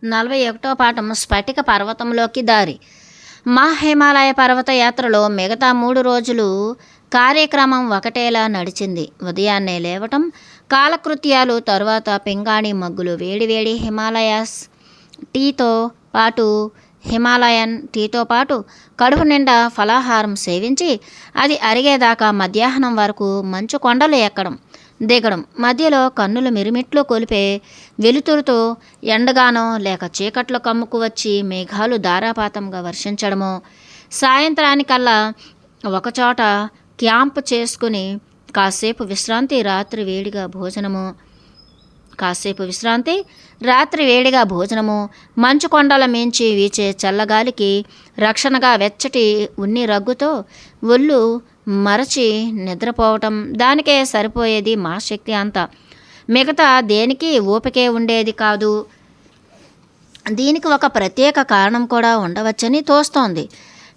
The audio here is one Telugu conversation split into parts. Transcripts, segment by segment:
41వ పాఠం స్ఫటిక పర్వతంలోకి దారి. మా హిమాలయ పర్వత యాత్రలో మిగతా 3 రోజులు కార్యక్రమం ఒకటేలా నడిచింది. ఉదయాన్నే లేవటం, కాలకృత్యాలు, తరువాత పింగాణి మగ్గులు, వేడివేడి హిమాలయన్ టీతో పాటు కడుపు నిండా ఫలాహారం సేవించి అది అరిగేదాకా మధ్యాహ్నం వరకు మంచు కొండలు ఎక్కడం, దిగడం, మధ్యలో కన్నులు మిరుమిట్లు కొలిపే వెలుతురుతో ఎండగానో లేక చీకట్లో కమ్ముకు వచ్చి మేఘాలు ధారాపాతంగా వర్షించడమో, సాయంత్రానికల్లా ఒకచోట క్యాంప్ చేసుకుని కాసేపు విశ్రాంతి, రాత్రి వేడిగా భోజనము, మంచు కొండల మించి వీచే చల్లగాలికి రక్షణగా వెచ్చటి ఉన్ని రగ్గుతో ఒళ్ళు మరచి నిద్రపోవటం, దానికే సరిపోయేది మా శక్తి అంతా. మిగతా దేనికి ఓపికే ఉండేది కాదు. దీనికి ఒక ప్రత్యేక కారణం కూడా ఉండవచ్చని తోస్తోంది.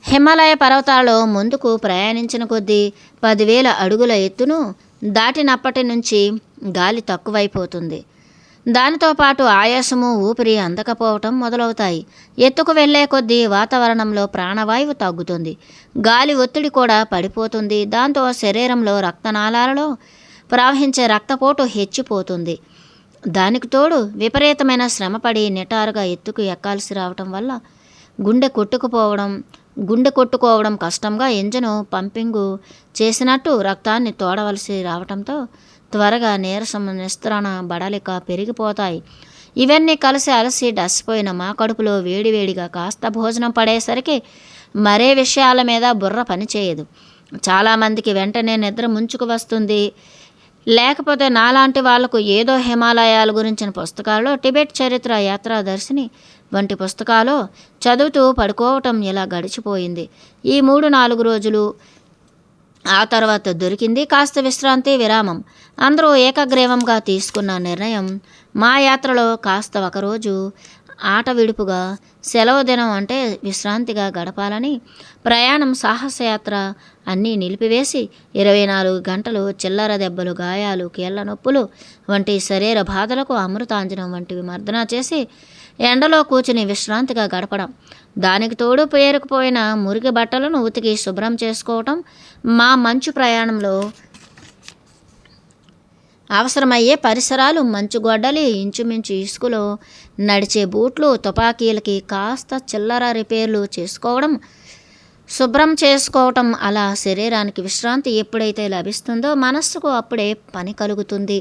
హిమాలయ పర్వతాల్లో ముందుకు ప్రయాణించిన కొద్దీ 10,000 అడుగుల ఎత్తును దాటినప్పటి నుంచి గాలి తక్కువైపోతుంది. దానితో పాటు ఆయాసము, ఊపిరి అందకపోవటం మొదలవుతాయి. ఎత్తుకు వెళ్లే కొద్దీ వాతావరణంలో ప్రాణవాయువు తగ్గుతుంది, గాలి ఒత్తిడి కూడా పడిపోతుంది. దాంతో శరీరంలో రక్తనాళాలలో ప్రవహించే రక్తపోటు హెచ్చిపోతుంది. దానికి తోడు విపరీతమైన శ్రమపడి నిటారుగా ఎత్తుకు ఎక్కాల్సి రావటం వల్ల గుండె కొట్టుకోవడం కష్టంగా, ఇంజను పంపింగు చేసినట్టు రక్తాన్ని తోడవలసి రావటంతో త్వరగా నీరసం, నిస్త్రణ, బడలిక పెరిగిపోతాయి. ఇవన్నీ కలిసి అలసి డసిపోయిన మా కడుపులో వేడివేడిగా కాస్త భోజనం పడేసరికి మరే విషయాల మీద బుర్ర పనిచేయదు. చాలామందికి వెంటనే నిద్ర ముంచుకు వస్తుంది. లేకపోతే నాలాంటి వాళ్లకు ఏదో హిమాలయాల గురించిన పుస్తకాల్లో, టిబెట్ చరిత్ర, యాత్రాదర్శిని వంటి పుస్తకాలు చదువుతూ పడుకోవటం ఇలా గడిచిపోయింది ఈ 3-4 రోజులు. ఆ తర్వాత దొరికింది కాస్త విశ్రాంతి, విరామం. అందరూ ఏకగ్రీవంగా తీసుకున్న నిర్ణయం మా యాత్రలో కాస్త ఒకరోజు ఆట విడుపుగా, సెలవు దినం అంటే విశ్రాంతిగా గడపాలని. ప్రయాణం, సాహసయాత్ర అన్నీ నిలిపివేసి 24 గంటలు చిల్లర దెబ్బలు, గాయాలు, కీళ్ల నొప్పులు వంటి శరీర బాధలకు అమృతాంజనం వంటివి మర్దన చేసి ఎండలో కూర్చుని విశ్రాంతిగా గడపడం, దానికి తోడు పేరుకుపోయిన మురికి బట్టలను ఉతికి శుభ్రం చేసుకోవటం, మా మంచు ప్రయాణంలో అవసరమయ్యే పరిసరాలు, మంచు గొడ్డలి, ఇంచుమించు ఇసుకలో నడిచే బూట్లు, తుపాకీలకి కాస్త చిల్లర రిపేర్లు చేసుకోవడం, శుభ్రం చేసుకోవటం. అలా శరీరానికి విశ్రాంతి ఎప్పుడైతే లభిస్తుందో మనస్సుకు అప్పుడే పని కలుగుతుంది.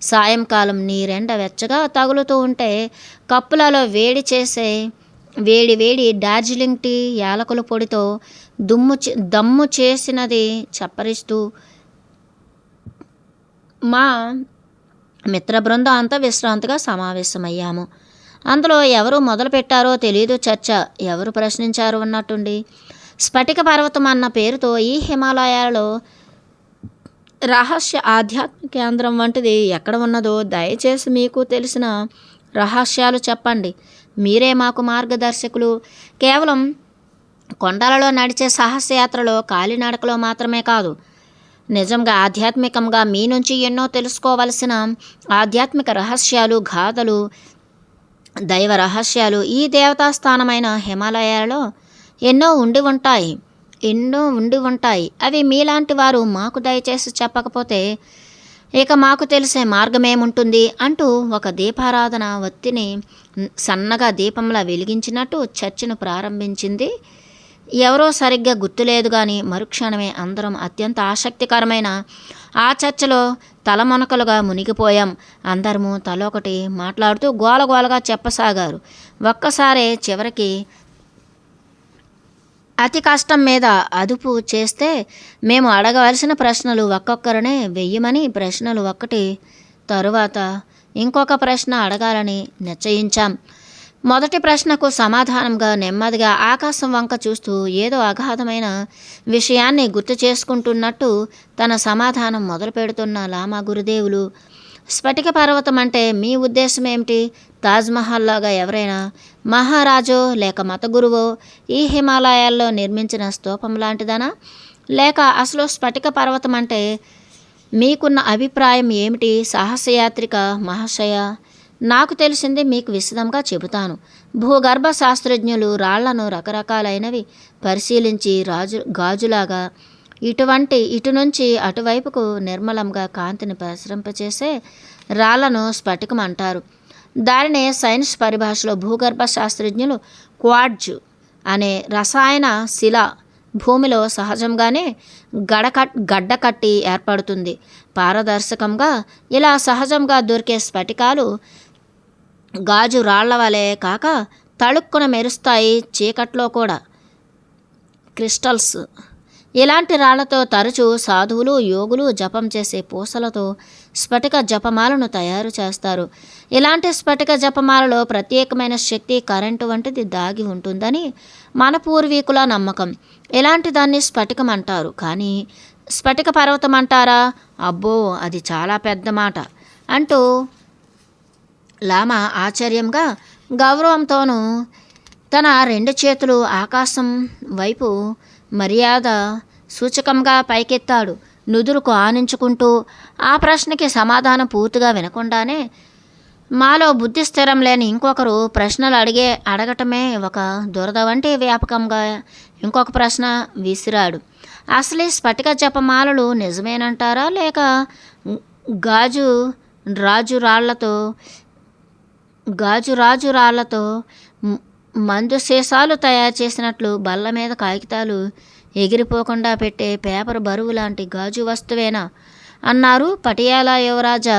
సాయంకాలం నీరెండ వెచ్చగా తగులుతూ ఉంటే కప్పులలో వేడి డార్జిలింగ్ టీ యాలకుల పొడితో దమ్ము చేసినది చప్పరిస్తూ మా మిత్ర బృందం అంతా విశ్రాంతిగా సమావేశమయ్యాము. అందులో ఎవరు మొదలుపెట్టారో తెలియదు చర్చ. ఎవరు ప్రశ్నించారు అన్నట్టుండి. స్ఫటిక పర్వతం అన్న పేరుతో ఈ హిమాలయాలలో రహస్య ఆధ్యాత్మిక కేంద్రం వంటిది ఎక్కడ ఉన్నదో దయచేసి మీకు తెలిసిన రహస్యాలు చెప్పండి. మీరే మాకు మార్గదర్శకులు. కేవలం కొండలలో నడిచే సాహసయాత్రలో, కాలినడకలో మాత్రమే కాదు, నిజంగా ఆధ్యాత్మికంగా మీ నుంచి ఎన్నో తెలుసుకోవలసిన ఆధ్యాత్మిక రహస్యాలు, గాథలు, దైవ రహస్యాలు ఈ దేవతాస్థానమైన హిమాలయాలలో ఎన్నో ఉండి ఉంటాయి. అవి మీలాంటి వారు మాకు దయచేసి చెప్పకపోతే ఇక మాకు తెలిసే మార్గమేముంటుంది అంటూ ఒక దీపారాధన వత్తిని సన్నగా దీపంలా వెలిగించినట్టు చర్చను ప్రారంభించింది. ఎవరో సరిగ్గా గుర్తులేదు కానీ మరుక్షణమే అందరం అత్యంత ఆసక్తికరమైన ఆ చర్చలో తలమునకలుగా మునిగిపోయాం. అందరము తలొకటి మాట్లాడుతూ గోలగోలగా చెప్పసాగారు. ఒక్కసారే చివరికి అతి కష్టం మీద అదుపు చేస్తే మేము అడగవలసిన ప్రశ్నలు ఒక్కొక్కరినే వెయ్యమని, ప్రశ్నలు ఒక్కటి తరువాత ఇంకొక ప్రశ్న అడగాలని నిశ్చయించాం. మొదటి ప్రశ్నకు సమాధానంగా నెమ్మదిగా ఆకాశం వంక చూస్తూ ఏదో అగాధమైన విషయాన్ని గుర్తు చేసుకుంటున్నట్టు తన సమాధానం మొదలు పెడుతున్న లామా గురుదేవులు, స్ఫటిక పర్వతం అంటే మీ ఉద్దేశం ఏమిటి? తాజ్మహల్లాగా ఎవరైనా మహారాజో లేక మత గురువో ఈ హిమాలయాల్లో నిర్మించిన స్తూపం లాంటిదనా? లేక అసలు స్ఫటిక పర్వతం అంటే మీకున్న అభిప్రాయం ఏమిటి? సాహసయాత్రిక మహాశయ, నాకు తెలిసింది మీకు విశదంగా చెబుతాను. భూగర్భ శాస్త్రజ్ఞులు రాళ్లను రకరకాలైనవి పరిశీలించి గాజులాగా ఇటు నుంచి అటువైపుకు నిర్మలంగా కాంతిని ప్రసరింపచేసే రాళ్లను స్ఫటికం అంటారు. దానినే సైన్స్ పరిభాషలో భూగర్భ శాస్త్రజ్ఞులు క్వార్ట్జ్ అనే రసాయన శిల భూమిలో సహజంగానే గడ్డకట్టి ఏర్పడుతుంది. పారదర్శకంగా ఇలా సహజంగా దొరికే స్ఫటికాలు గాజు రాళ్ల వలె కాక తళుక్కున మెరుస్తాయి చీకట్లో కూడా. క్రిస్టల్స్. ఇలాంటి రాళ్లతో తరచూ సాధువులు యోగులు జపం చేసే పూసలతో స్ఫటిక జపమాలను తయారు చేస్తారు. ఇలాంటి స్ఫటిక జపమాలలో ప్రత్యేకమైన శక్తి, కరెంటు వంటిది దాగి ఉంటుందని మన పూర్వీకుల నమ్మకం. ఇలాంటి దాన్ని స్ఫటికం అంటారు. కానీ స్ఫటిక పర్వతం అంటారా? అబ్బో, అది చాలా పెద్ద మాట అంటూ లామా ఆశ్చర్యంగా గౌరవంతోనూ తన 2 చేతులు ఆకాశం వైపు మర్యాద సూచకంగా పైకెత్తాడు, నుదురుకు ఆనించుకుంటూ. ఆ ప్రశ్నకి సమాధానం పూర్తిగా వినకుండానే మాలో బుద్ధి స్థిరం లేని ఇంకొకరు ప్రశ్నలు అడగటమే ఒక దురద వంటి వ్యాపకంగా ఇంకొక ప్రశ్న విసిరాడు. అసలు ఈ స్ఫటిక జపమాలలు నిజమేనంటారా, లేక గాజు రాళ్లతో మందు సీసాలు తయారు చేసినట్లు బల్ల మీద కాగితాలు ఎగిరిపోకుండా పెట్టే పేపర్ బరువు లాంటి గాజు వస్తువేనా అన్నారు పటియాలా యువరాజా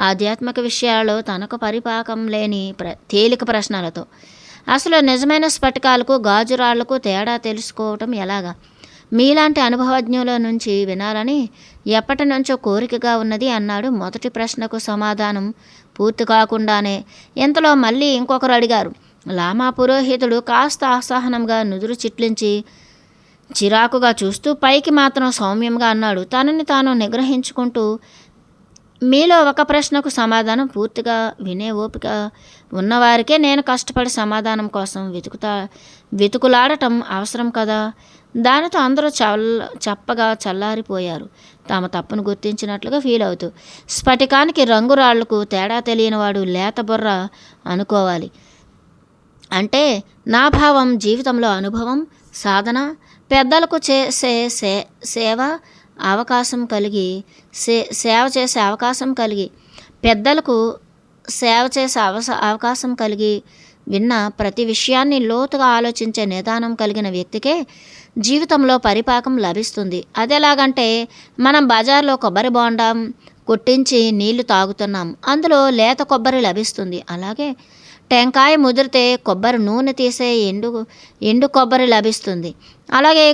ఆధ్యాత్మిక విషయాల్లో తనకు పరిపాకం లేని తేలిక ప్రశ్నలతో. అసలు నిజమైన స్ఫటికాలకు గాజు రాళ్లకు తేడా తెలుసుకోవటం ఎలాగా? మీలాంటి అనుభవజ్ఞుల నుంచి వినాలని ఎప్పటి నుంచో కోరికగా ఉన్నది అన్నాడు. మొదటి ప్రశ్నకు సమాధానం పూర్తి కాకుండానే ఇంతలో మళ్ళీ ఇంకొకరు అడిగారు. లామా పురోహితుడు కాస్త అసహనంగా నుదురు చిట్లించి చిరాకుగా చూస్తూ పైకి మాత్రం సౌమ్యంగా అన్నాడు, తనని తాను నిగ్రహించుకుంటూ. మీలో ఒక ప్రశ్నకు సమాధానం పూర్తిగా వినే ఓపిక ఉన్నవారికే నేను కష్టపడి సమాధానం కోసం వెతుకులాడటం అవసరం కదా. దానితో అందరూ చప్పగా చల్లారిపోయారు, తమ తప్పును గుర్తించినట్లుగా ఫీల్ అవుతూ. స్ఫటికానికి రంగురాళ్లకు తేడా తెలియనివాడు లేత బుర్ర అనుకోవాలి. అంటే నా భావం జీవితంలో అనుభవం, సాధన, పెద్దలకు సేవ చేసే అవకాశం కలిగి పెద్దలకు సేవ చేసే అవకాశం కలిగి విన్న ప్రతి విషయాన్ని లోతుగా ఆలోచించే నిదానం కలిగిన వ్యక్తికే జీవితంలో పరిపాకం లభిస్తుంది. అదెలాగంటే, మనం బజార్లో కొబ్బరి బోండం కొట్టించి నీళ్లు తాగుతున్నాం, అందులో లేత కొబ్బరి లభిస్తుంది. అలాగే టెంకాయ ముదిరితే కొబ్బరి నూనె తీసే ఎండు కొబ్బరి లభిస్తుంది. అలాగే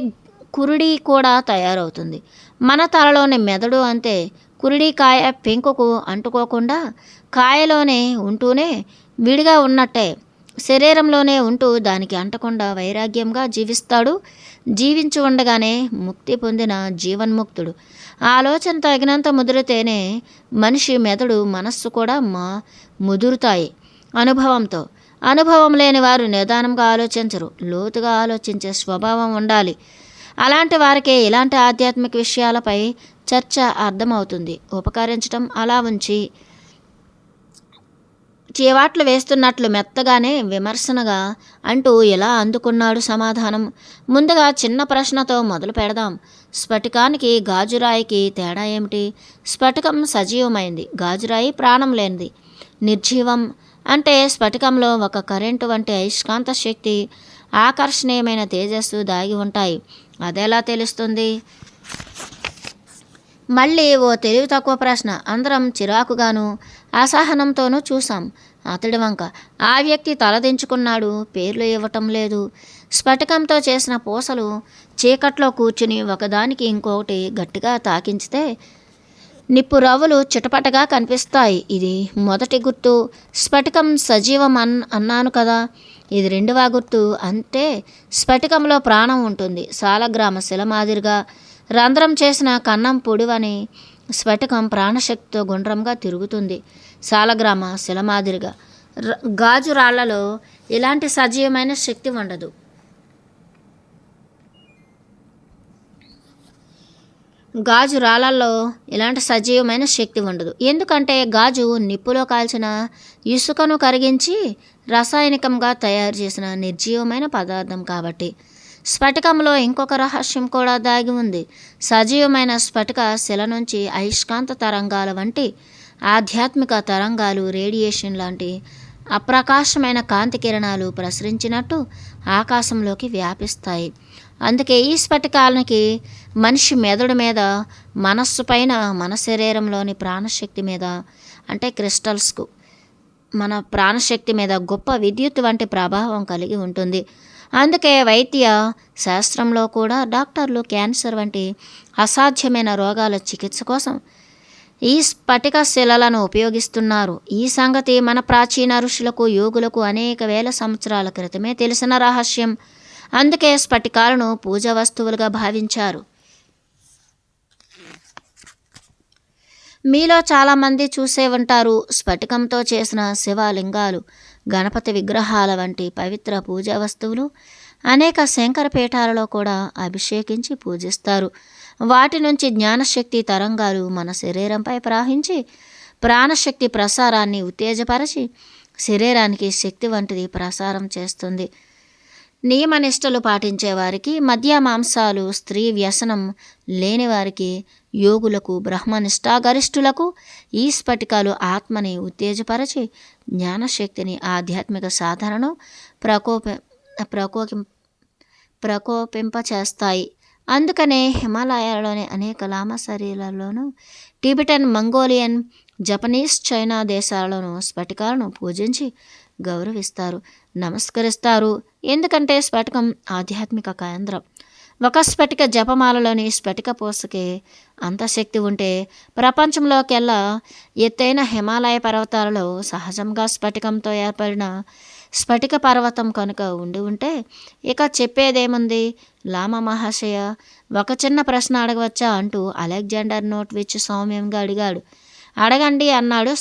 కురుడి కూడా తయారవుతుంది. మన తలలోని మెదడు అంతే. కురుడి కాయ పెంకుకు అంటుకోకుండా కాయలోనే ఉంటూనే విడిగా ఉన్నట్టే శరీరంలోనే ఉంటూ దానికి అంటకుండా వైరాగ్యంగా జీవిస్తాడు. జీవించి ఉండగానే ముక్తి పొందిన జీవన్ముక్తుడు. ఆలోచన తగినంత ముదిరితేనే మనిషి మెదడు, మనస్సు కూడా ముదురుతాయి అనుభవంతో. అనుభవం లేని వారు నిదానంగా ఆలోచించరు, లోతుగా ఆలోచించే స్వభావం ఉండాలి. అలాంటి వారికే ఇలాంటి ఆధ్యాత్మిక విషయాలపై చర్చ అర్థమవుతుంది. ఉపకరించడం అలా ఉంచి చీవాట్లు వేస్తున్నట్లు మెత్తగానే విమర్శనగా అంటూ ఇలా అందుకున్నాడు సమాధానం. ముందుగా చిన్న ప్రశ్నతో మొదలు పెడదాం. స్ఫటికానికి గాజురాయికి తేడా ఏమిటి? స్ఫటికం సజీవమైంది, గాజురాయి ప్రాణం లేనిది, నిర్జీవం. అంటే స్ఫటికంలో ఒక కరెంటు వంటి అయస్కాంత శక్తి, ఆకర్షణీయమైన తేజస్సు దాగి ఉంటాయి. అదెలా తెలుస్తుంది? మళ్ళీ ఓ తెలివి తక్కువ ప్రశ్న. అందరం చిరాకుగాను అసహనంతోనూ చూసాం అతడి వంక. ఆ వ్యక్తి తలదించుకున్నాడు. పేర్లు ఇవ్వటం లేదు. స్ఫటికంతో చేసిన పూసలు చీకట్లో కూర్చుని ఒకదానికి ఇంకొకటి గట్టిగా తాకించితే నిప్పు రవ్వలు చిటపటగా కనిపిస్తాయి. ఇది మొదటి గుర్తు. స్ఫటికం సజీవం అన్నాను కదా, ఇది రెండవ గుర్తు. అంటే స్ఫటికంలో ప్రాణం ఉంటుంది. సాలగ్రామ శిల మాదిరిగా రంధ్రం చేసిన కన్నం పొడివని స్ఫటికం ప్రాణశక్తితో గుండ్రంగా తిరుగుతుంది. సాలగ్రామ శిల మాదిరిగా గాజు రాళ్లలో ఇలాంటి సజీవమైన శక్తి ఉండదు. గాజు రాళ్ళల్లో ఇలాంటి సజీవమైన శక్తి ఉండదు. ఎందుకంటే గాజు నిప్పులో కాల్చిన ఇసుకను కరిగించి రసాయనికంగా తయారు చేసిన నిర్జీవమైన పదార్థం కాబట్టి. స్ఫటికంలో ఇంకొక రహస్యం కూడా దాగి ఉంది. సజీవమైన స్ఫటిక శిల నుంచి అయస్కాంత తరంగాల వంటి ఆధ్యాత్మిక తరంగాలు, రేడియేషన్ లాంటి అప్రకాశమైన కాంతి కిరణాలు ప్రసరించినట్టు ఆకాశంలోకి వ్యాపిస్తాయి. అందుకే ఈ స్ఫటికాలకి మనిషి మెదడు మీద, మనస్సు పైన, మన శరీరంలోని ప్రాణశక్తి మీద, అంటే క్రిస్టల్స్కు మన ప్రాణశక్తి మీద గొప్ప విద్యుత్ వంటి ప్రభావం కలిగి ఉంటుంది. అందుకే వైద్య శాస్త్రంలో కూడా డాక్టర్లు క్యాన్సర్ వంటి అసాధ్యమైన రోగాల చికిత్స కోసం ఈ స్ఫటిక శిలలను ఉపయోగిస్తున్నారు. ఈ సంగతి మన ప్రాచీన ఋషులకు, యోగులకు అనేక వేల సంవత్సరాల క్రితమే తెలిసిన రహస్యం. అందుకే స్ఫటికాలను పూజా వస్తువులుగా భావించారు. మీలో చాలామంది చూసే ఉంటారు, స్ఫటికంతో చేసిన శివలింగాలు, గణపతి విగ్రహాల వంటి పవిత్ర పూజా వస్తువులు అనేక శంకర పీఠాలలో కూడా అభిషేకించి పూజిస్తారు. వాటి నుంచి జ్ఞానశక్తి తరంగాలు మన శరీరంపై ప్రవహించి ప్రాణశక్తి ప్రసారాన్ని ఉత్తేజపరచి శరీరానికి శక్తి వంటిది ప్రసారం చేస్తుంది. నియమనిష్టలు పాటించే వారికి, మద్య మాంసాలు, స్త్రీ వ్యసనం లేని వారికి, యోగులకు, బ్రహ్మనిష్టా గరిష్ఠులకు ఈ స్ఫటికాలు ఆత్మని ఉత్తేజపరచి జ్ఞానశక్తిని, ఆధ్యాత్మిక సాధనను ప్రకోపింపచేస్తాయి. అందుకనే హిమాలయాలలోని అనేక లామా శరీరాల్లోనూ, టిబెటన్, మంగోలియన్, జపనీస్, చైనా దేశాలలోనూ స్ఫటికాలను పూజించి గౌరవిస్తారు, నమస్కరిస్తారు. ఎందుకంటే స్ఫటికం ఆధ్యాత్మిక కేంద్రం. ఒక స్ఫటిక జపమాలలోని స్ఫటిక పూసకి అంత శక్తి ఉంటే ప్రపంచంలోకెల్లా ఎత్తైన హిమాలయ పర్వతాలలో సహజంగా స్ఫటికంతో ఏర్పడిన స్ఫటిక పర్వతం కనుక ఉంటే ఇక చెప్పేదేముంది? లామా మహాశయ, ఒక చిన్న ప్రశ్న అడగవచ్చా అంటూ అలెగ్జాండర్ నోట్విచ్ సౌమ్యంగా అడిగాడు. అడగండి అన్నాడు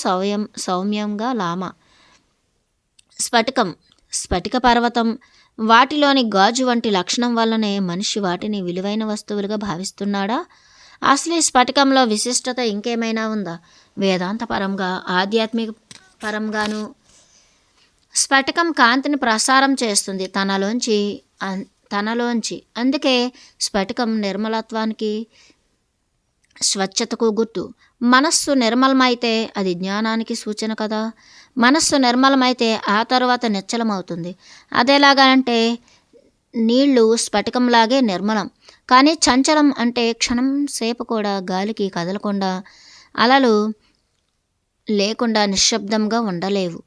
సౌమ్యంగా లామా. స్ఫటిక పర్వతం, వాటిలోని గాజు వంటి లక్షణం వల్లనే మనిషి వాటిని విలువైన వస్తువులుగా భావిస్తున్నాడా? అసలు ఈ స్ఫటికంలో విశిష్టత ఇంకేమైనా ఉందా? వేదాంత పరంగా, ఆధ్యాత్మిక పరంగాను స్ఫటికం కాంతిని ప్రసారం చేస్తుంది తనలోంచి. అందుకే స్ఫటికం నిర్మలత్వానికి, స్వచ్ఛతకు గుర్తు. మనస్సు నిర్మలమైతే అది జ్ఞానానికి సూచన కదా. మనస్సు నిర్మలమైతే ఆ తర్వాత నిశ్చలమవుతుంది. అదేలాగానంటే నీళ్లు స్ఫటికంలాగే నిర్మలం, కానీ చంచలం. అంటే క్షణం సేపు కూడా గాలికి కదలకుండా, అలలు లేకుండా నిశ్శబ్దంగా ఉండలేవు.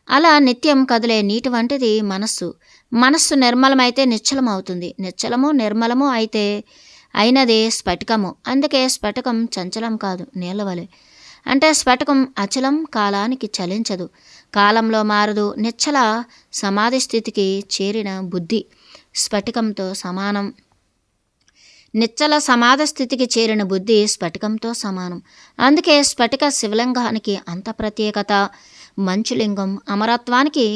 అలా నిత్యం కదిలే నీటి వంటిది మనస్సు నిర్మలమైతే నిశ్చలమవుతుంది. నిశ్చలము నిర్మలము అయినదే స్ఫటికము. అందుకే స్ఫటికం చంచలం కాదు, నీళ్ళవలే. అంటే స్ఫటికం అచలం, కాలానికి చలించదు, కాలంలో మారదు. నిశ్చల సమాధి స్థితికి చేరిన బుద్ధి స్ఫటికంతో సమానం. నిశ్చల సమాధి స్థితికి చేరిన బుద్ధి స్ఫటికంతో సమానం. అందుకే స్ఫటిక శివలింగానికి అంత ప్రత్యేకత. మంచులింగం అమరత్వానికి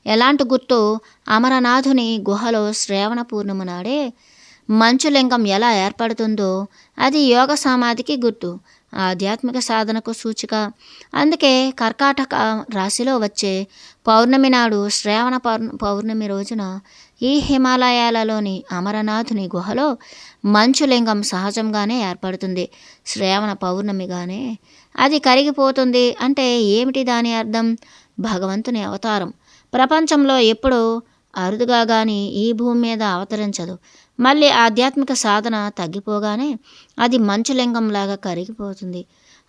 ఎలాంటి గుర్తు? అమరనాథుని గుహలో శ్రావణ పూర్ణిమ నాడే మంచులింగం ఎలా ఏర్పడుతుందో అది యోగ సమాధికి గుర్తు, ఆధ్యాత్మిక సాధనకు సూచిక. అందుకే కర్కాటక రాశిలో వచ్చే పౌర్ణమి నాడు, శ్రావణ పౌర్ణమి రోజున ఈ హిమాలయాలలోని అమరనాథుని గుహలో మంచులింగం సహజంగానే ఏర్పడుతుంది. శ్రావణ పౌర్ణమిగానే అది కరిగిపోతుంది. అంటే ఏమిటి దాని అర్థం? భగవంతుని అవతారం ప్రపంచంలో ఎప్పుడూ అరుదుగా కానీ ఈ భూమి మీద అవతరించదు. మళ్ళీ ఆధ్యాత్మిక సాధన తగ్గిపోగానే అది మంచులింగంలాగా కరిగిపోతుంది,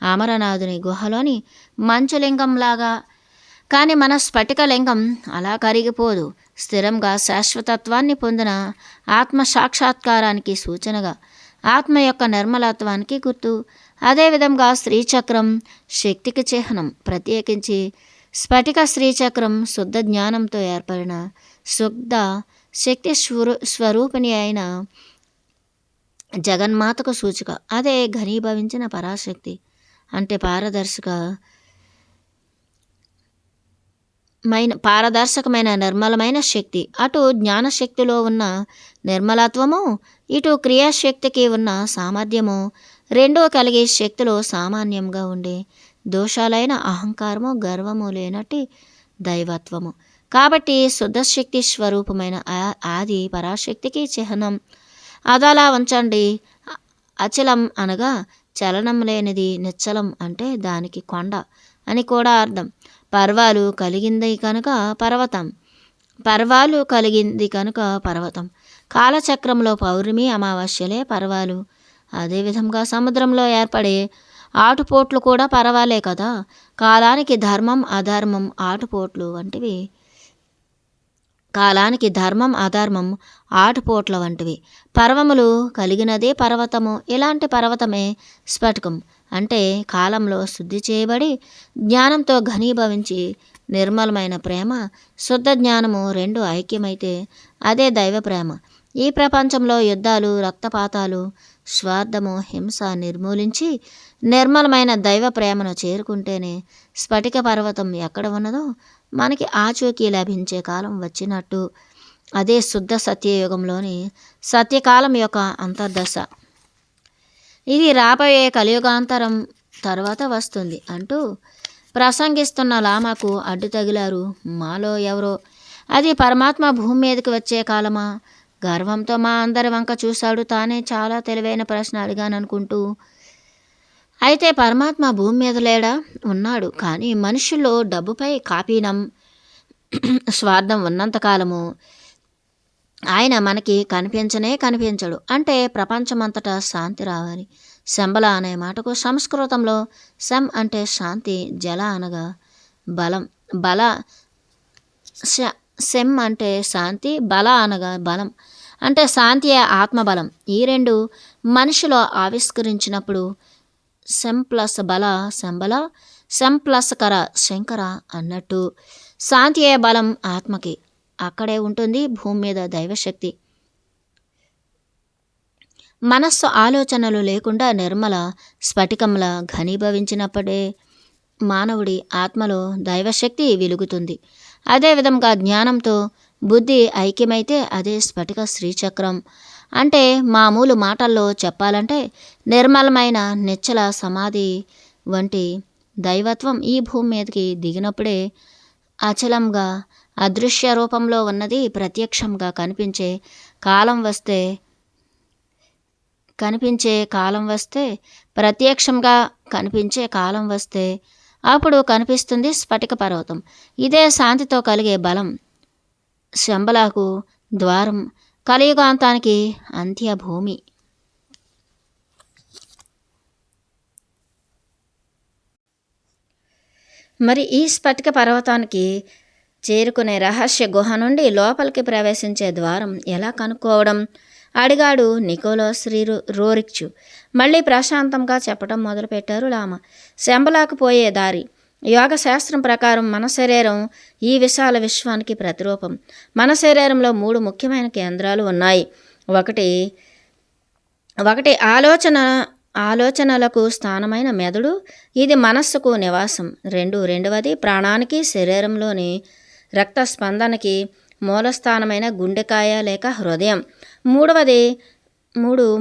అమరనాథుని గుహలోని మంచులింగంలాగా. కానీ మన స్ఫటికలింగం అలా కరిగిపోదు. స్థిరంగా శాశ్వతత్వాన్ని పొందిన ఆత్మ సాక్షాత్కారానికి సూచనగా, ఆత్మ యొక్క నిర్మలత్వానికి గుర్తు. అదేవిధంగా శ్రీచక్రం శక్తికి చిహ్నం. ప్రత్యేకించి స్ఫటిక శ్రీచక్రం శుద్ధ జ్ఞానంతో ఏర్పడిన శుద్ధ శక్తి స్వరూపిణి అయిన జగన్మాతకు సూచిక. అదే ఘనీభవించిన పరాశక్తి. అంటే పారదర్శకమైన నిర్మలమైన శక్తి. అటు జ్ఞానశక్తిలో ఉన్న నిర్మలత్వము, ఇటు క్రియాశక్తికి ఉన్న సామర్థ్యము రెండో కలిగే శక్తిలో సామాన్యంగా ఉండే దోషాలైన అహంకారము, గర్వము లేనట్టి దైవత్వము. కాబట్టి శుద్ధశక్తి స్వరూపమైన ఆది పరాశక్తికి చిహ్నం. అదలా ఉంచండి. అచలం అనగా చలనం లేనిది, నిశ్చలం అంటే దానికి కొండ అని కూడా అర్థం. పర్వాలు కలిగింది కనుక పర్వతం. పర్వాలు కలిగింది కనుక పర్వతం. కాలచక్రంలో పౌర్ణమి, అమావాస్యలే పర్వాలు. అదేవిధంగా సముద్రంలో ఏర్పడే ఆటుపోట్లు కూడా పర్వాలే కదా. కాలానికి ధర్మం, అధర్మం, ఆటుపోట్లు వంటివి. కాలానికి ధర్మం, అధర్మం, ఆటుపోట్ల వంటివి. పర్వములు కలిగినదే పర్వతము. ఇలాంటి పర్వతమే స్ఫటికం. అంటే కాలంలో శుద్ధి చేయబడి జ్ఞానంతో ఘనీభవించి నిర్మలమైన ప్రేమ, శుద్ధ జ్ఞానము రెండు ఐక్యమైతే అదే దైవ ప్రేమ. ఈ ప్రపంచంలో యుద్ధాలు, రక్తపాతాలు, స్వార్థము, హింస నిర్మూలించి నిర్మలమైన దైవ ప్రేమను చేరుకుంటేనే స్ఫటిక పర్వతం ఎక్కడ ఉన్నదో మనకి ఆచూకీ లభించే కాలం వచ్చినట్టు. అదే శుద్ధ సత్యయుగంలోని సత్యకాలం యొక్క అంతర్దశ. ఇది రాబోయే కలియుగాంతరం తర్వాత వస్తుంది అంటూ ప్రసంగిస్తున్న లామాకు అడ్డు తగిలారు మాలో ఎవరో. అది పరమాత్మ భూమి మీదకి వచ్చే కాలమా? గర్వంతో మా అందరి వంక చూశాడు. తానే చాలా తెలివైన ప్రశ్న అడిగాననుకుంటూ. అయితే పరమాత్మ భూమి మీద లేడా? ఉన్నాడు. కానీ మనుషుల్లో డబ్బుపై కాపీనం, స్వార్థం ఉన్నంతకాలము ఆయన మనకి కనిపించడు. అంటే ప్రపంచమంతటా శాంతి రావాలి. శంబల అనే మాటకు సంస్కృతంలో శం అంటే శాంతి, జల అనగా బలం, బల శం అంటే శాంతి, బల అనగా బలం. అంటే శాంతి ఆత్మబలం. ఈ రెండు మనిషిలో ఆవిష్కరించినప్పుడు శం ప్లస్ బల శంబల, శం ప్లస్ కర శంకర అన్నట్టు. శాంతియే బలం ఆత్మకి. అక్కడే ఉంటుంది భూమి మీద దైవశక్తి. మనస్సు ఆలోచనలు లేకుండా నిర్మల స్ఫటికంలా ఘనీభవించినప్పుడే మానవుడి ఆత్మలో దైవశక్తి వెలుగుతుంది. అదేవిధంగా జ్ఞానంతో బుద్ధి ఐక్యమైతే అదే స్ఫటిక శ్రీచక్రం. అంటే మామూలు మాటల్లో చెప్పాలంటే నిర్మలమైన నిశ్చల సమాధి వంటి దైవత్వం ఈ భూమి మీదకి దిగినప్పుడే అచలంగా అదృశ్య రూపంలో ఉన్నది ప్రత్యక్షంగా కనిపించే కాలం వస్తే ప్రత్యక్షంగా కనిపించే కాలం వస్తే అప్పుడు కనిపిస్తుంది స్ఫటిక పర్వతం. ఇదే శాంతితో కలిగే బలం. శంబలకు ద్వారం, కలియుగాంతానికి అంత్యభూమి. మరి ఈ స్ఫటిక పర్వతానికి చేరుకునే రహస్య గుహ నుండి లోపలికి ప్రవేశించే ద్వారం ఎలా కనుక్కోవడం అడిగాడు నికోలస్ రోరిచ్. మళ్ళీ ప్రశాంతంగా చెప్పడం మొదలుపెట్టారు లామా. శంబలాకు పోయే దారి. యోగ శాస్త్రం ప్రకారం మన శరీరం ఈ విశాల విశ్వానికి ప్రతిరూపం. మన శరీరంలో 3 ముఖ్యమైన కేంద్రాలు ఉన్నాయి. ఒకటి ఆలోచనలకు స్థానమైన మెదడు, ఇది మనస్సుకు నివాసం. రెండవది ప్రాణానికి, శరీరంలోని రక్త స్పందనకి మూలస్థానమైన గుండెకాయ లేక హృదయం.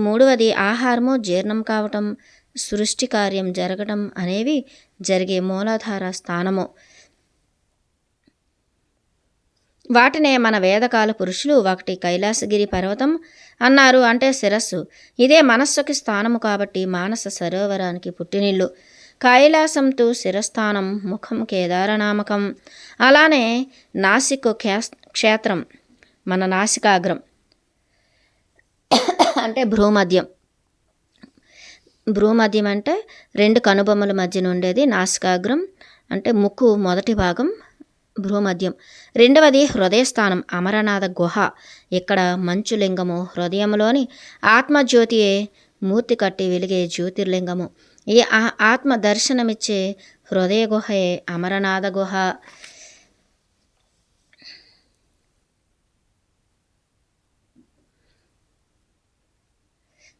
మూడవది ఆహారము జీర్ణం కావటం, సృష్టి కార్యం జరగటం అనేవి జరిగే మూలాధార స్థానము. వాటినే మన వేదకాల పురుషులు ఒకటి కైలాసగిరి పర్వతం అన్నారు. అంటే శిరస్సు. ఇదే మనస్సుకి స్థానము కాబట్టి మానస సరోవరానికి పుట్టినిల్లు. కైలాసం తు శిరస్థానం, ముఖం కేదారనామకం. అలానే నాసిక్ క్షేత్రం మన నాసికాగ్రం అంటే భ్రూమధ్యం. భ్రూమధ్యం అంటే 2 కనుబొమ్మల మధ్యన ఉండేది నాసికాగ్రం. అంటే ముక్కు మొదటి భాగం భ్రూమధ్యం. రెండవది హృదయస్థానం, అమరనాథ గుహ. ఇక్కడ మంచులింగము, హృదయంలోని ఆత్మజ్యోతియే మూర్తి కట్టి వెలిగే జ్యోతిర్లింగము. ఈ ఆత్మ దర్శనమిచ్చే హృదయ గుహయే అమరనాథ గుహ.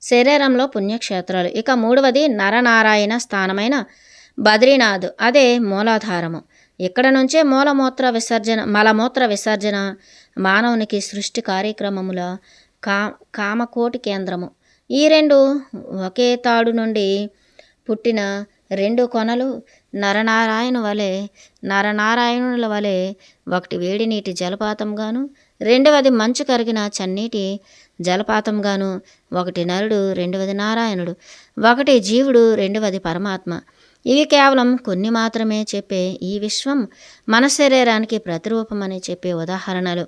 శరీరంలో పుణ్యక్షేత్రాలు. ఇక మూడవది నరనారాయణ స్థానమైన బద్రీనాథ్. అదే మూలాధారము. ఇక్కడ నుంచే మలమూత్ర విసర్జన మానవునికి సృష్టి కార్యక్రమముల కామకోటి కేంద్రము. ఈ రెండు ఒకే తాడు నుండి పుట్టిన రెండు కొనలు నరనారాయణుల వలె ఒకటి వేడి నీటి జలపాతంగాను, రెండవది మంచు కరిగిన చన్నీటి జలపాతంగాను, ఒకటి నరుడు, రెండవది నారాయణుడు, ఒకటి జీవుడు, రెండవది పరమాత్మ. ఇవి కేవలం కొన్ని మాత్రమే చెప్పే ఈ విశ్వం మన శరీరానికి ప్రతిరూపమని చెప్పే ఉదాహరణలు.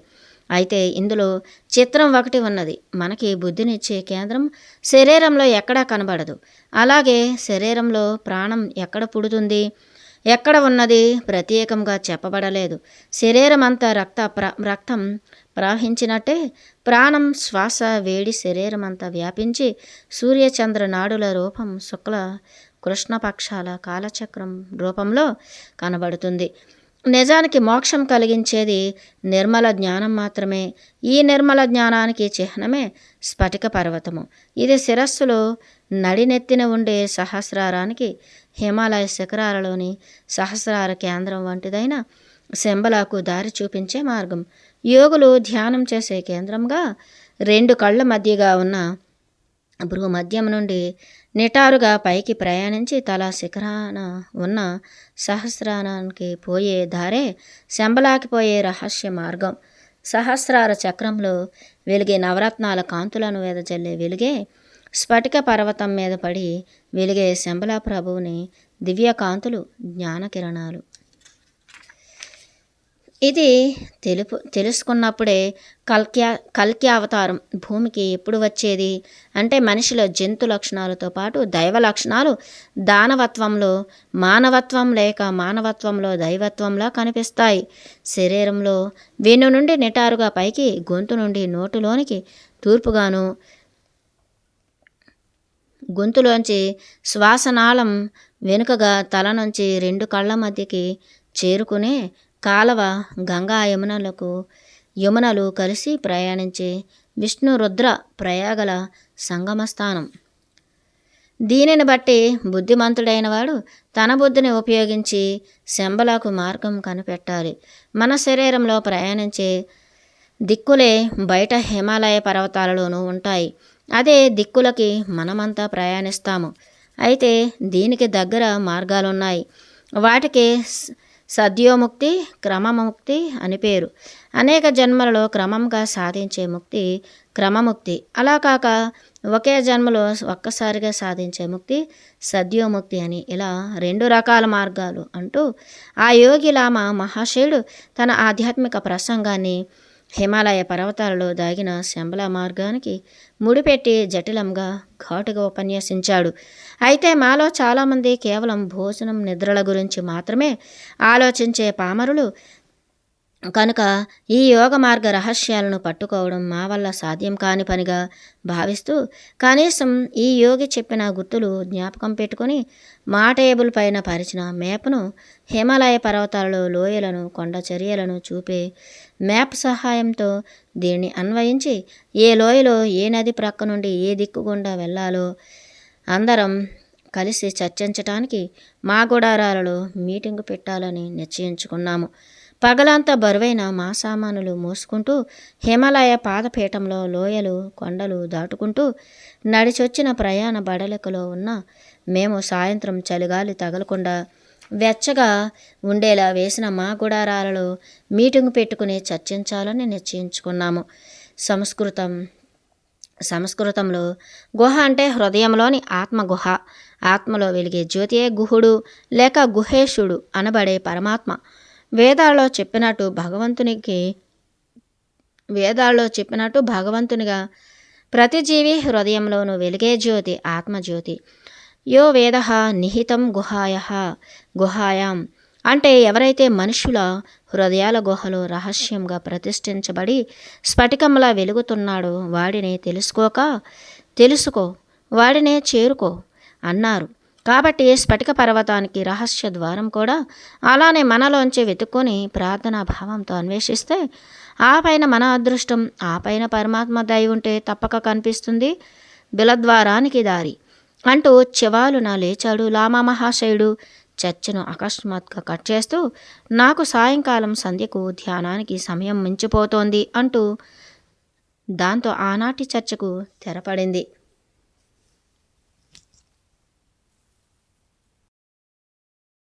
అయితే ఇందులో చిత్రం ఒకటి ఉన్నది. మనకి బుద్ధినిచ్చే కేంద్రం శరీరంలో ఎక్కడా కనబడదు. అలాగే శరీరంలో ప్రాణం ఎక్కడ పుడుతుంది, ఎక్కడ ఉన్నది ప్రత్యేకంగా చెప్పబడలేదు. శరీరం అంతా రక్తం ప్రవహించినట్టే ప్రాణం శ్వాస వేడి శరీరం అంతా వ్యాపించి సూర్యచంద్ర నాడుల రూపం శుక్ల కృష్ణపక్షాల కాలచక్రం రూపంలో కనబడుతుంది. నిజానికి మోక్షం కలిగించేది నిర్మల జ్ఞానం మాత్రమే. ఈ నిర్మల జ్ఞానానికి చిహ్నమే స్ఫటిక పర్వతము. ఇది శిరస్సులో నడినెత్తిన ఉండే సహస్రారానికి, హిమాలయ శిఖరాలలోని సహస్రార కేంద్రం వంటిదైన శంబలాకు దారి చూపించే మార్గం. యోగులు ధ్యానం చేసే కేంద్రంగా రెండు కళ్ళ మధ్యగా ఉన్న భృగు మధ్యం నుండి నిటారుగా పైకి ప్రయాణించి తల శిఖరాన ఉన్న సహస్రానానికి పోయే దారే శంబలాకి పోయే రహస్య మార్గం. సహస్రార చక్రంలో వెలిగే నవరత్నాల కాంతులను వెదజల్లే వెలుగే స్ఫటిక పర్వతం మీద పడి వెలిగే శంబలా ప్రభువుని దివ్య కాంతులు, జ్ఞానకిరణాలు. ఇది తెలుసుకున్నప్పుడే కల్కి అవతారం భూమికి ఎప్పుడు వచ్చేది అంటే మనిషిలో జంతు లక్షణాలతో పాటు దైవ లక్షణాలు దానవత్వంలో మానవత్వం లేక మానవత్వంలో దైవత్వంలా కనిపిస్తాయి. శరీరంలో వెన్ను నుండి నిటారుగా పైకి, గొంతు నుండి నోటులోనికి తూర్పుగాను, గొంతులోంచి శ్వాసనాళం వెనుకగా తల నుంచి రెండు కళ్ళ మధ్యకి చేరుకునే కాలవ గంగా యమునలు కలిసి ప్రయాణించే విష్ణు రుద్ర ప్రయాగల సంగమ స్థానం. దీనిని బట్టి బుద్ధిమంతుడైన వాడు తన బుద్ధిని ఉపయోగించి శంబలకు మార్గం కనిపెట్టాలి. మన శరీరంలో ప్రయాణించే దిక్కులే బయట హిమాలయ పర్వతాలలోనూ ఉంటాయి. అదే దిక్కులకి మనమంతా ప్రయాణిస్తాము. అయితే దీనికి దగ్గర మార్గాలున్నాయి. వాటికి సద్యోముక్తి, క్రమముక్తి అని పేరు. అనేక జన్మలలో క్రమంగా సాధించే ముక్తి క్రమముక్తి. అలా కాక ఒకే జన్మలో ఒక్కసారిగా సాధించే ముక్తి సద్యోముక్తి అని, ఇలా రెండు రకాల మార్గాలు అంటూ ఆ యోగి లామా మహాశయుడు తన ఆధ్యాత్మిక ప్రసంగాన్ని హిమాలయ పర్వతాలలో దాగిన శంబల మార్గానికి ముడిపెట్టి జటిలంగా ఘాటుగా ఉపన్యసించాడు. అయితే మాలో చాలామంది కేవలం భోజనం నిద్రల గురించి మాత్రమే ఆలోచించే పామరులు కనుక ఈ యోగ మార్గ రహస్యాలను పట్టుకోవడం మా వల్ల సాధ్యం కాని పనిగా భావిస్తూ కనీసం ఈ యోగి చెప్పిన గుర్తులు జ్ఞాపకం పెట్టుకొని మా టేబుల్ పైన పరిచిన మేపను హిమాలయ పర్వతాలలో లోయలను, కొండ చర్యలను చూపే మ్యాప్ సహాయంతో దీన్ని అన్వయించి ఏ లోయలో ఏ నది ప్రక్క నుండి ఏ దిక్కు గుండా వెళ్ళాలో అందరం కలిసి చర్చించటానికి మా గుడారాలలో మీటింగు పెట్టాలని నిశ్చయించుకున్నాము. పగలంతా బరువైన మా సామానులు మోసుకుంటూ హిమాలయ పాదపీఠంలో లోయలు, కొండలు దాటుకుంటూ నడిచొచ్చిన ప్రయాణ బడలికలో ఉన్న మేము సాయంత్రం చలిగాలి తగలకుండా వెచ్చగా ఉండేలా వేసిన మా గుడారాలలో మీటింగు పెట్టుకుని చర్చించాలని నిశ్చయించుకున్నాము. సంస్కృతంలో గుహ అంటే హృదయంలోని ఆత్మ గుహ. ఆత్మలో వెలిగే జ్యోతియే గుహుడు లేక గుహేశుడు అనబడే పరమాత్మ. వేదాల్లో చెప్పినట్టు భగవంతునిగా ప్రతి జీవి హృదయంలోనూ వెలిగే జ్యోతి ఆత్మజ్యోతి. యో వేద నిహితం గుహాయాం అంటే ఎవరైతే మనుషుల హృదయాల గుహలో రహస్యంగా ప్రతిష్ఠించబడి స్ఫటికంలా వెలుగుతున్నాడో వాడిని తెలుసుకో వాడినే చేరుకో అన్నారు. కాబట్టి స్ఫటిక పర్వతానికి రహస్య ద్వారం కూడా అలానే మనలోంచి వెతుక్కొని ప్రార్థనా భావంతో అన్వేషిస్తే ఆ పైన మన అదృష్టం, ఆ పైన పరమాత్మ దయ ఉంటే తప్పక కనిపిస్తుంది బిలద్వారానికి దారి అంటూ చివాలున లేచాడు లామా మహాశయుడు. చర్చను అకస్మాత్గా కట్ చేస్తూ నాకు సాయంకాలం సంధ్యకు ధ్యానానికి సమయం మించిపోతోంది అంటూ దాంతో ఆనాటి చర్చకు తెరపడింది.